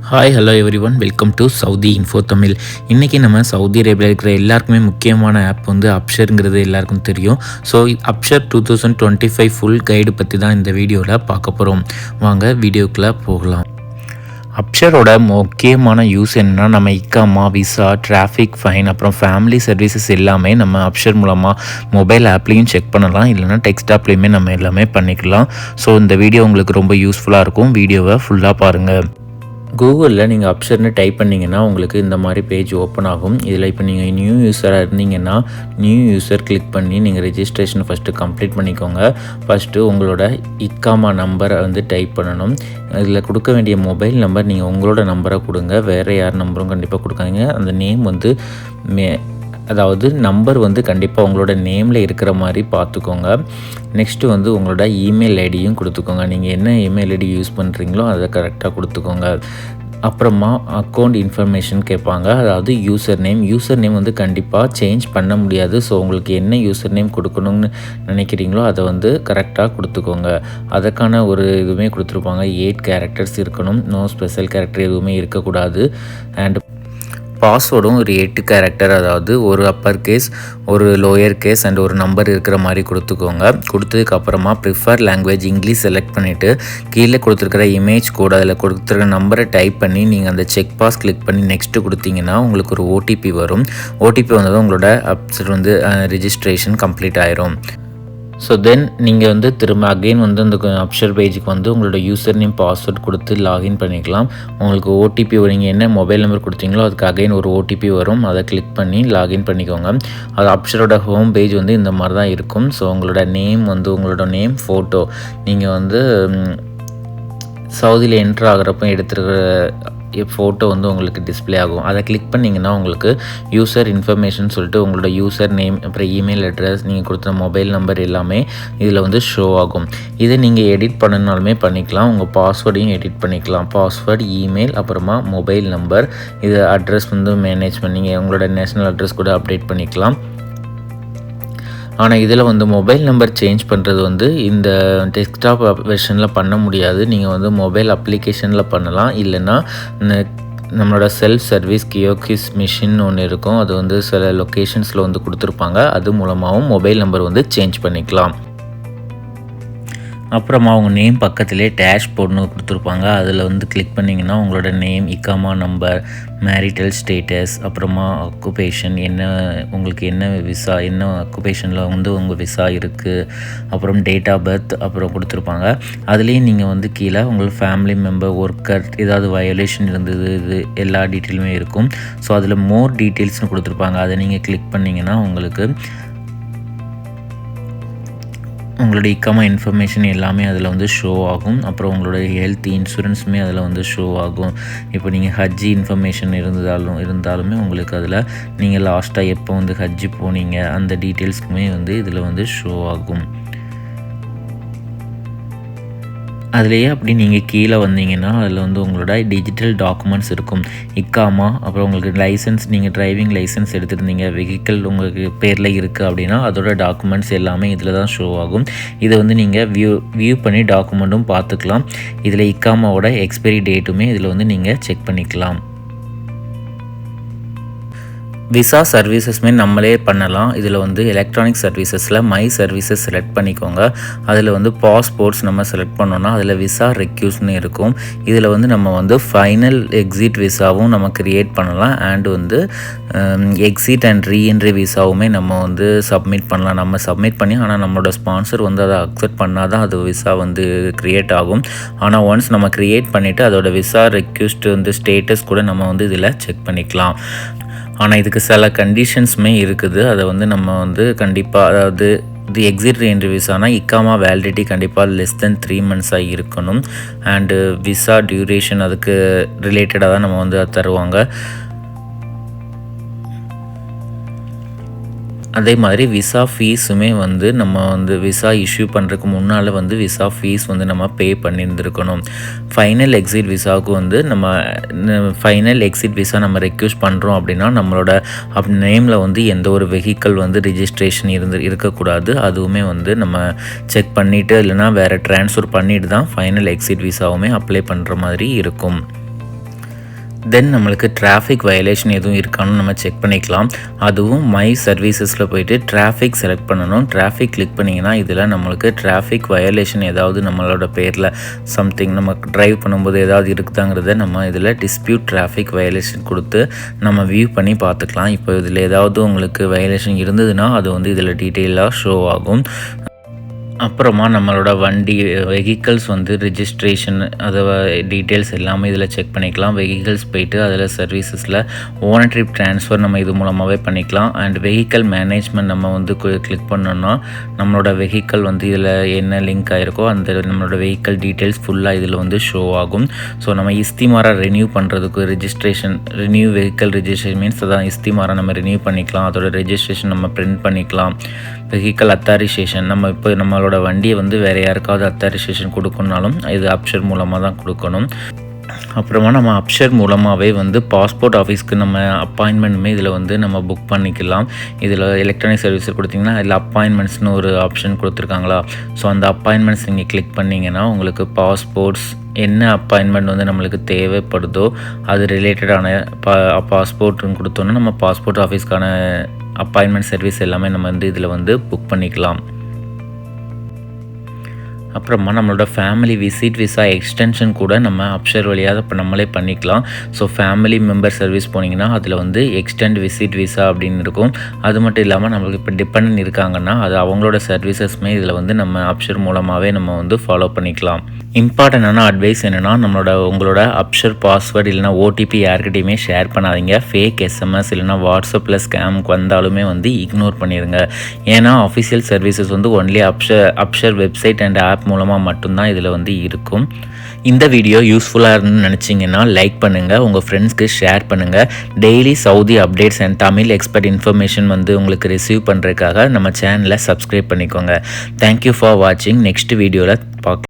Hi hello every one, welcome to Saudi info Tamil. இன்றைக்கி நம்ம Saudi Arabia இருக்கிற எல்லாருக்குமே முக்கியமான ஆப் வந்து அப்ஷருங்கிறது எல்லாருக்கும் தெரியும். ஸோ அப்ஷர் 2025 ஃபுல் கைடு பற்றி தான் இந்த வீடியோவில் பார்க்க போகிறோம். வாங்க வீடியோக்குள்ளே போகலாம். அப்ஷரோட முக்கியமான யூஸ் என்னென்னா, நம்ம இக்காமா, விசா, டிராஃபிக் ஃபைன், அப்புறம் ஃபேமிலி சர்வீசஸ் எல்லாமே நம்ம அப்ஷர் மூலமாக மொபைல் ஆப்லேயும் செக் பண்ணலாம், இல்லைனா டெக்ஸ்ட் ஆப்லேயுமே நம்ம எல்லாமே பண்ணிக்கலாம். ஸோ இந்த வீடியோ உங்களுக்கு ரொம்ப யூஸ்ஃபுல்லாக இருக்கும். வீடியோவை ஃபுல்லாக பாருங்கள். கூகுளில் நீங்கள் அப்ஷர்னு டைப் பண்ணிங்கன்னா உங்களுக்கு இந்த மாதிரி பேஜ் ஓப்பன் ஆகும். இதில் இப்போ நீங்கள் நியூ யூஸராக இருந்தீங்கன்னா நியூ யூஸர் கிளிக் பண்ணி நீங்கள் ரெஜிஸ்ட்ரேஷன் ஃபஸ்ட்டு கம்ப்ளீட் பண்ணிக்கோங்க. ஃபஸ்ட்டு உங்களோட இக்காமா நம்பரை வந்து டைப் பண்ணணும். இதில் கொடுக்க வேண்டிய மொபைல் நம்பர் நீங்கள் உங்களோட நம்பரை கொடுங்க, வேறு யார் நம்பரும் கண்டிப்பாக கொடுக்காதீங்க. அந்த நேம் வந்து அதாவது நம்பர் வந்து கண்டிப்பாக உங்களோட நேமில் இருக்கிற மாதிரி பார்த்துக்கோங்க. நெக்ஸ்ட்டு வந்து உங்களோட இமெயில் ஐடியும் கொடுத்துக்கோங்க. நீங்கள் என்ன இமெயில் ஐடி யூஸ் பண்ணுறீங்களோ அதை கரெக்டாக கொடுத்துக்கோங்க. அப்புறமா அக்கௌண்ட் இன்ஃபர்மேஷன் கேட்பாங்க, அதாவது யூசர் நேம் வந்து கண்டிப்பாக சேஞ்ச் பண்ண முடியாது. ஸோ உங்களுக்கு என்ன யூசர் நேம் கொடுக்கணும்னு நினைக்கிறீங்களோ அதை வந்து கரெக்டாக கொடுத்துக்கோங்க. அதுக்கான ஒரு இதுவுமே கொடுத்துருப்பாங்க. 8 கேரக்டர்ஸ் இருக்கணும், நோ ஸ்பெஷல் கேரக்டர் எதுவுமே இருக்கக்கூடாது. அண்ட் பாஸ்வேர்டும் ஒரு 8 கேரக்டர், அதாவது ஒரு அப்பர் கேஸ், ஒரு லோயர் கேஸ் அண்ட் ஒரு நம்பர் இருக்கிற மாதிரி கொடுத்துக்கோங்க. கொடுத்ததுக்கப்புறமா ப்ரிஃபர் லாங்குவேஜ் இங்கிலீஷ் செலக்ட் பண்ணிவிட்டு கீழே கொடுத்துருக்கிற இமேஜ் கோட் அதில் கொடுத்துருக்க நம்பரை டைப் பண்ணி நீங்கள் அந்த செக் பாஸ் கிளிக் பண்ணி நெக்ஸ்ட்டு கொடுத்தீங்கன்னா உங்களுக்கு ஒரு ஓடிபி வரும். ஓடிபி வந்ததும் உங்களோட அப்ஸ் வந்து ரிஜிஸ்ட்ரேஷன் கம்ப்ளீட் ஆயிரும். ஸோ தென் நீங்கள் வந்து திரும்ப அகெயின் வந்து அந்த அப்ஷர் பேஜுக்கு வந்து உங்களோட யூசர் நேம் பாஸ்வேர்ட் கொடுத்து லாகின் பண்ணிக்கலாம். உங்களுக்கு ஓடிபி நீங்கள் என்ன மொபைல் நம்பர் கொடுத்தீங்களோ அதுக்கு அகெயின் ஒரு ஓடிபி வரும். அதை கிளிக் பண்ணி லாகின் பண்ணிக்கோங்க. அது அப்ஷரோட ஹோம் பேஜ் வந்து இந்த மாதிரி தான் இருக்கும். ஸோ உங்களோட நேம் வந்து உங்களோட நேம், ஃபோட்டோ நீங்கள் வந்து சவுதியில் என்ட்ரு ஆகிறப்ப எடுத்துருக்கிற ஃபோட்டோ வந்து உங்களுக்கு டிஸ்பிளே ஆகும். அதை கிளிக் பண்ணிங்கன்னா உங்களுக்கு யூசர் இன்ஃபர்மேஷன் சொல்லிட்டு உங்களோட யூசர் நேம், அப்புறம் இமெயில் அட்ரஸ், நீங்கள் கொடுத்த மொபைல் நம்பர் எல்லாமே இதில் வந்து ஷோ ஆகும். இதை நீங்கள் எடிட் பண்ணனாலுமே பண்ணிக்கலாம். உங்கள் பாஸ்வேர்டையும் எடிட் பண்ணிக்கலாம். பாஸ்வேர்ட், இமெயில், அப்புறமா மொபைல் நம்பர், இது அட்ரஸ் வந்து மேனேஜ்மெண்ட், நீங்கள் உங்களோட நேஷ்னல் அட்ரஸ் கூட அப்டேட் பண்ணிக்கலாம். ஆனால் இதில் வந்து மொபைல் நம்பர் சேஞ்ச் பண்ணுறது வந்து இந்த டெஸ்க்டாப் வெர்ஷனில் பண்ண முடியாது. நீங்கள் வந்து மொபைல் அப்ளிகேஷனில் பண்ணலாம், இல்லைன்னா நம்மளோட செல்ஃப் சர்வீஸ் கியோகிஸ் மிஷின் ஒன்று இருக்கும். அது வந்து சில லொக்கேஷன்ஸில் வந்து கொடுத்துருப்பாங்க. அது மூலமாகவும் மொபைல் நம்பர் வந்து சேஞ்ச் பண்ணிக்கலாம். அப்புறமா அவங்க நேம் பக்கத்துலேயே டேஷ் போர்டுன்னு கொடுத்துருப்பாங்க. அதில் வந்து கிளிக் பண்ணிங்கன்னா உங்களோட நேம், இக்காமா நம்பர், மேரிட்டல் ஸ்டேட்டஸ், அப்புறமா ஆக்குபேஷன், என்ன உங்களுக்கு என்ன விசா, என்ன ஆக்குபேஷனில் வந்து உங்கள் விசா இருக்குது, அப்புறம் டேட் ஆஃப் பர்த் அப்புறம் கொடுத்துருப்பாங்க. அதுலேயும் நீங்கள் வந்து கீழே உங்கள் ஃபேமிலி மெம்பர், ஒர்க்கர், ஏதாவது வயோலேஷன் இருந்தது, இது எல்லா டீட்டெயிலுமே இருக்கும். ஸோ அதில் மோர் டீட்டெயில்ஸ்னு கொடுத்துருப்பாங்க. அதை நீங்கள் கிளிக் பண்ணிங்கன்னா உங்களுக்கு உங்களோட இக்காமா இன்ஃபர்மேஷன் எல்லாமே அதில் வந்து ஷோ ஆகும். அப்புறம் உங்களோட ஹெல்த் இன்சூரன்ஸுமே அதில் வந்து ஷோ ஆகும். இப்போ நீங்கள் ஹஜ்ஜி இன்ஃபர்மேஷன் இருந்தாலுமே உங்களுக்கு அதில் நீங்கள் லாஸ்ட்டாக எப்போ வந்து ஹஜ்ஜி போனீங்க அந்த டீட்டெயில்ஸ்க்குமே வந்து இதில் வந்து ஷோ ஆகும். அதுலேயே அப்படி நீங்கள் கீழே வந்தீங்கன்னா அதில் வந்து உங்களோட டிஜிட்டல் டாக்குமெண்ட்ஸ் இருக்கும். இக்காமா, அப்புறம் உங்களுக்கு லைசன்ஸ், நீங்கள் டிரைவிங் லைசன்ஸ் எடுத்துருந்தீங்க, வெஹிக்கிள் உங்களுக்கு பேரில் இருக்குது அப்படின்னா அதோட டாக்குமெண்ட்ஸ் எல்லாமே இதில் தான் ஷோ ஆகும். இதை வந்து நீங்கள் வியூ பண்ணி டாக்குமெண்ட்டும் பார்த்துக்கலாம். இதில் இக்காமாவோட எக்ஸ்பைரி டேட்டுமே இதில் வந்து நீங்கள் செக் பண்ணிக்கலாம். விசா சர்வீசஸ்மே நம்மளே பண்ணலாம். இதில் வந்து எலக்ட்ரானிக் சர்வீசஸில் மை சர்வீசஸ் செலக்ட் பண்ணிக்கோங்க. அதில் வந்து பாஸ்போர்ட்ஸ் நம்ம செலக்ட் பண்ணோன்னா அதில் விசா ரெக்யூஸ்னு இருக்கும். இதில் வந்து நம்ம வந்து ஃபைனல் எக்ஸிட் விசாவும் நம்ம க்ரியேட் பண்ணலாம். அண்ட் வந்து எக்ஸிட் அண்ட் ரீஎன்ட்ரி விசாவுமே நம்ம வந்து சப்மிட் பண்ணலாம். நம்ம சப்மிட் பண்ணி, ஆனால் நம்மளோட ஸ்பான்சர் வந்து அதை அக்செப்ட் பண்ணால் தான் அது விசா வந்து க்ரியேட் ஆகும். ஆனால் ஒன்ஸ் நம்ம க்ரியேட் பண்ணிவிட்டு அதோட விசா ரெக்யூஸ்ட் வந்து ஸ்டேட்டஸ் கூட நம்ம வந்து இதில் செக் பண்ணிக்கலாம். ஆனால் இதுக்கு சில கண்டிஷன்ஸுமே இருக்குது. அதை வந்து நம்ம வந்து கண்டிப்பாக, அதாவது இது எக்ஸிட் ரீஎன்ட்ரி விசானா இக்காமா வேலிடிட்டி கண்டிப்பாக லெஸ் தென் 3 மந்த்ஸாக இருக்கணும். அண்டு விசா டியூரேஷன் அதுக்கு ரிலேட்டடாக தான் நம்ம வந்து தருவாங்க. அதே மாதிரி விசா ஃபீஸுமே வந்து நம்ம வந்து விசா இஷ்யூ பண்ணுறதுக்கு முன்னால் வந்து விசா ஃபீஸ் வந்து நம்ம பே பண்ணியிருந்துருக்கணும். ஃபைனல் எக்ஸிட் விசாவுக்கு வந்து நம்ம ஃபைனல் எக்ஸிட் விசா நம்ம ரெக்யூஸ்ட் பண்ணுறோம் அப்படின்னா நம்மளோட நேமில் வந்து எந்த ஒரு வெஹிக்கிள் வந்து ரிஜிஸ்ட்ரேஷன் இருக்கக்கூடாது. அதுவுமே வந்து நம்ம செக் பண்ணிவிட்டு, இல்லைனா வேறு ட்ரான்ஸ்ஃபர் பண்ணிவிட்டு தான் ஃபைனல் எக்ஸிட் விசாவுமே அப்ளை பண்ணுற மாதிரி இருக்கும். தென் நம்மளுக்கு டிராஃபிக் வயலேஷன் எதுவும் இருக்கான்னு நம்ம செக் பண்ணிக்கலாம். அதுவும் மை சர்வீசஸில் போய்ட்டு டிராஃபிக் செலக்ட் பண்ணணும். டிராஃபிக் கிளிக் பண்ணிங்கன்னா இதில் நம்மளுக்கு டிராஃபிக் வயலேஷன் ஏதாவது நம்மளோட பேரில் சம்திங் நம்ம ட்ரைவ் பண்ணும்போது ஏதாவது இருக்குதாங்கிறத நம்ம இதில் டிஸ்பியூட் டிராஃபிக் வயலேஷன் கொடுத்து நம்ம வியூ பண்ணி பார்த்துக்கலாம். இப்போ இதில் ஏதாவது உங்களுக்கு வயலேஷன் இருந்ததுன்னா அது வந்து இதில் டீட்டெயிலாக ஷோ ஆகும். அப்புறமா நம்மளோட வண்டி வெஹிக்கல்ஸ் வந்து ரிஜிஸ்ட்ரேஷன் அதை டீட்டெயில்ஸ் எல்லாமே இதில் செக் பண்ணிக்கலாம். வெஹிக்கல்ஸ் போய்ட்டு அதில் சர்வீசஸில் ஓனர் ட்ரிப் ட்ரான்ஸ்ஃபர் நம்ம இது மூலமாகவே பண்ணிக்கலாம். அண்ட் வெஹிக்கல் மேனேஜ்மெண்ட் நம்ம வந்து கிளிக் பண்ணோன்னா நம்மளோட வெஹிக்கல் வந்து இதில் என்ன லிங்க் ஆகிருக்கோ அந்த நம்மளோட வெஹிக்கல் டீட்டெயில்ஸ் ஃபுல்லாக இதில் வந்து ஷோ ஆகும். ஸோ நம்ம இஸ்திமாரா ரெனியூ பண்ணுறதுக்கு ரினியூ வெஹிக்கல் ரிஜிஸ்ட்ரேஷன் மீன்ஸ் அதான் இஸ்திமாரா நம்ம ரெனியூ பண்ணிக்கலாம். அதோட ரெஜிஸ்ட்ரேஷன் நம்ம பிரிண்ட் பண்ணிக்கலாம். வெஹிக்கல் அத்தாரிசேஷன் நம்ம இப்போ நம்மளோட வண்டியை வந்து வேறு யாருக்காவது அத்தாரிசேஷன் கொடுக்கணுனாலும் இது அப்ஷர் மூலமாக தான் கொடுக்கணும். அப்புறமா நம்ம அப்ஷர் மூலமாகவே வந்து பாஸ்போர்ட் ஆஃபீஸ்க்கு நம்ம அப்பாயின்மெண்ட்டுமே இதில் வந்து நம்ம புக் பண்ணிக்கலாம். இதில் எலக்ட்ரானிக் சர்வீஸ் கொடுத்திங்கன்னா இதில் அப்பாயின்மெண்ட்ஸ்னு ஒரு ஆப்ஷன் கொடுத்துருக்காங்களா. ஸோ அந்த அப்பாயின்மெண்ட்ஸ் நீங்கள் கிளிக் பண்ணிங்கன்னா உங்களுக்கு பாஸ்போர்ட்ஸ் என்ன அப்பாயின்மெண்ட் வந்து நம்மளுக்கு தேவைப்படுதோ அது ரிலேட்டடான பாஸ்போர்ட்டுன்னு கொடுத்தோன்னா நம்ம பாஸ்போர்ட் ஆஃபீஸ்க்கான அப்பாயின்மெண்ட் சர்வீஸ் எல்லாமே நம்ம வந்து இதில் வந்து புக் பண்ணிக்கலாம். அப்புறமா நம்மளோட ஃபேமிலி விசிட் விசா எக்ஸ்டென்ஷன் கூட நம்ம அப்ஷர் வழியாக இப்போ நம்மளே பண்ணிக்கலாம். ஸோ ஃபேமிலி மெம்பர் சர்வீஸ் போனீங்கன்னா அதில் வந்து எக்ஸ்டெண்ட் விசிட் விசா அப்படின்னு இருக்கும். அது மட்டும் இல்லாமல் நம்மளுக்கு இப்போ டிபெண்ட் இருக்காங்கன்னா அது அவங்களோட சர்வீசஸ்மே இதில் வந்து நம்ம அப்ஷர் மூலமாகவே நம்ம வந்து ஃபாலோ பண்ணிக்கலாம். இம்பார்ட்டண்டான அட்வைஸ் என்னென்னா உங்களோட அப்ஷர் பாஸ்வேர்டு இல்லைனா ஓடிபி யார்கிட்டையுமே ஷேர் பண்ணாதீங்க. ஃபேக் எஸ்எம்எஸ் இல்லைனா வாட்ஸ்அப்பில் ஸ்கேமுக்கு வந்தாலுமே வந்து இக்னோர் பண்ணிடுங்க. ஏன்னா அஃபிஷியல் சர்வீசஸ் வந்து only Absher website and app மூலமாக மட்டும்தான் இதில் வந்து இருக்கும். இந்த வீடியோ யூஸ்ஃபுல்லாக இருந்துன்னு நினச்சிங்கன்னா லைக் பண்ணுங்கள், உங்கள் ஃப்ரெண்ட்ஸ்க்கு ஷேர் பண்ணுங்கள். Daily Saudi updates and Tamil expert information வந்து உங்களுக்கு ரிசீவ் பண்ணுறதுக்காக நம்ம சேனலை சப்ஸ்கிரைப் பண்ணிக்கோங்க. தேங்க்யூ ஃபார் வாட்சிங். நெக்ஸ்ட் வீடியோவில்